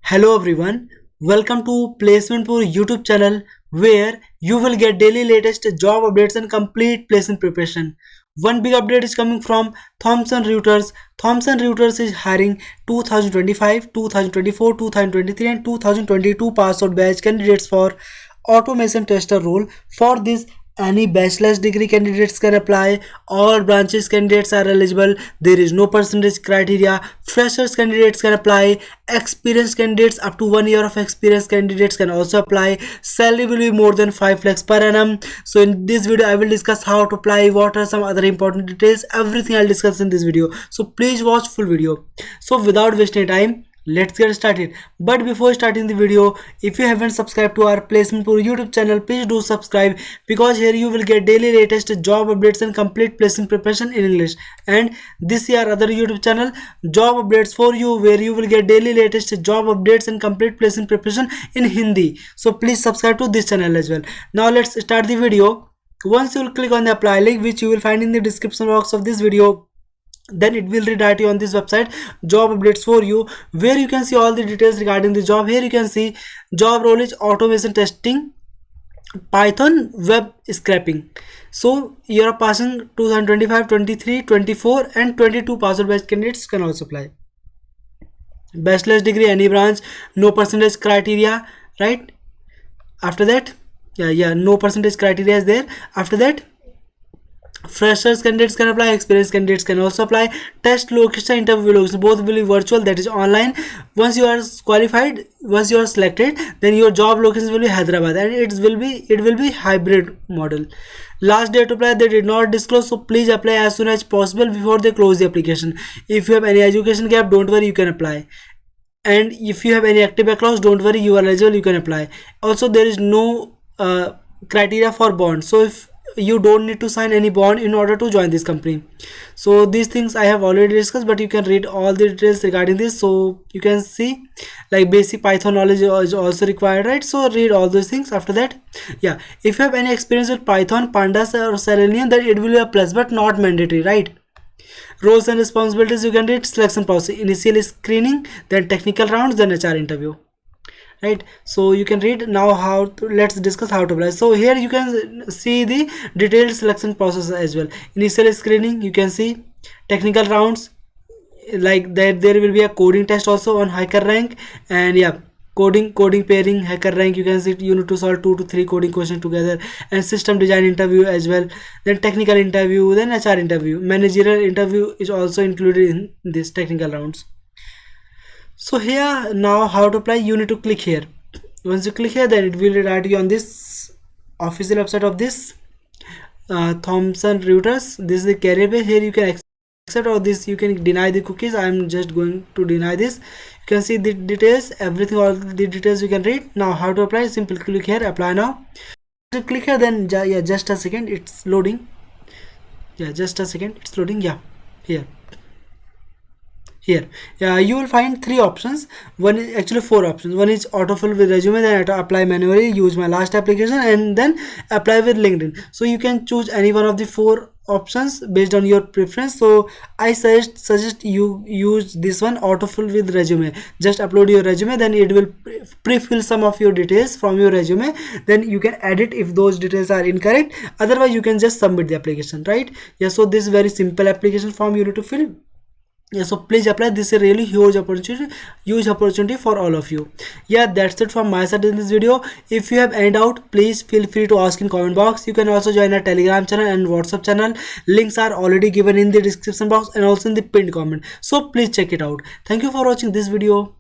Hello everyone, welcome to Placement for YouTube channel where you will get daily latest job updates and complete placement preparation. One big update is coming from Thomson Reuters. Thomson Reuters is hiring 2025, 2024, 2023 and 2022 pass out batch candidates for automation tester role. For this, any bachelor's degree candidates can apply. All branches candidates are eligible. There is no percentage criteria. Freshers candidates can apply. Experienced candidates up to 1 year of experience candidates can also apply. Salary will be more than 5 lakhs per annum. So in this video I will discuss how to apply, what are some other important details, everything I'll discuss in this video. So please watch full video. So without wasting time, let's get started. But before starting the video, if you haven't subscribed to our Placement Pro YouTube channel, please do subscribe, because here you will get daily latest job updates and complete placement preparation in English. And this is our other YouTube channel, Job Updates for You, where you will get daily latest job updates and complete placement preparation in Hindi. So please subscribe to this channel as well. Now let's start the video. Once you will click on the apply link, which you will find in the description box of this video, then it will redirect you on this website, Job Updates for You, where you can see all the details regarding the job. Here you can see job role is automation testing, Python web scraping. So you are passing 2025, 23, 24 and 22 pass out batch candidates can also apply. Bachelor's degree any branch, no percentage criteria, right? After that, no percentage criteria is there. After that, freshers candidates can apply, experienced candidates can also apply. Test location, interview location, both will be virtual, that is online. Once you are qualified, once you are selected, then your job location will be Hyderabad, and it will be hybrid model. Last day to apply they did not disclose, so please apply as soon as possible before they close the application. If you have any education gap, don't worry, you can apply. And if you have any active backlogs, don't worry, you are eligible, you can apply. Also, there is no criteria for bond, so if you don't need to sign any bond in order to join this company. So these things I have already discussed, but you can read all the details regarding this. So you can see like basic Python knowledge is also required, right? So read all those things. After that, if you have any experience with Python, Pandas or Selenium, then it will be a plus but not mandatory, right? Roles and responsibilities, you can read selection process, initial screening, then technical rounds, then HR interview, right? So you can read. Now let's discuss how to apply. So here you can see the detailed selection process as well. Initial screening, you can see technical rounds, like that there will be a coding test also on HackerRank, and coding pairing, HackerRank, you can see you need to solve 2 to 3 coding questions together, and system design interview as well, then technical interview, then HR interview. Managerial interview is also included in this technical rounds. So here, now how to apply, you need to click here. Once you click here, then it will redirect you on this official website of this Thomson Reuters. This is the career page. Here you can accept, or this you can deny the cookies. I am just going to deny this. You can see the details, everything, all the details you can read. Now how to apply, simply click here, apply now. So click here, then just a second, it's loading. Just a second, it's loading. Here you will find 3 options. One is actually 4 options. One is autofill with resume, then apply manually, use my last application, and then apply with LinkedIn. So you can choose any one of the 4 options based on your preference. So I suggest you use this one, autofill with resume. Just upload your resume, then it will pre-fill some of your details from your resume, then you can edit if those details are incorrect. Otherwise you can just submit the application, right? So this is very simple application form you need to fill. So please apply. This is a really huge opportunity for all of you. That's it from my side in this video. If you have any doubt, please feel free to ask in comment box. You can also join our Telegram channel and WhatsApp channel. Links are already given in the description box and also in the pinned comment, so please check it out. Thank you for watching this video.